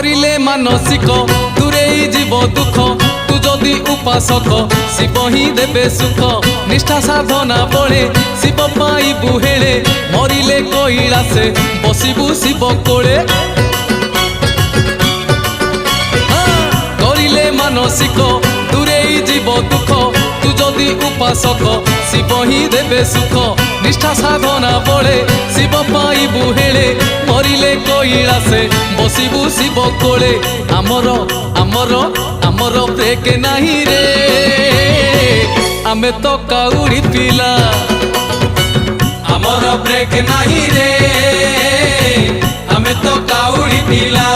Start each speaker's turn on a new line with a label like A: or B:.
A: करिले मानसिक दूरेई जीव दुख तू जदि उपासक शिव ही देबे सुख निष्ठा साधना बळे शिव पाइबु हेळे मरिले कैलासे बसिबु शिव कोळे करिले मानसिक दूरेई जीव दुख तू जदि उपासक शिव ही देबे सुख निष्ठा साधना बळे शिव पाइबु हेळे मरिले कैलासे बसिबु शिव कोळे आमर आमर आमर ब्रेक नाही रे आमे तो काउड़ी पिला आमर ब्रेक नाही रे आमे तो काउड़ी पिला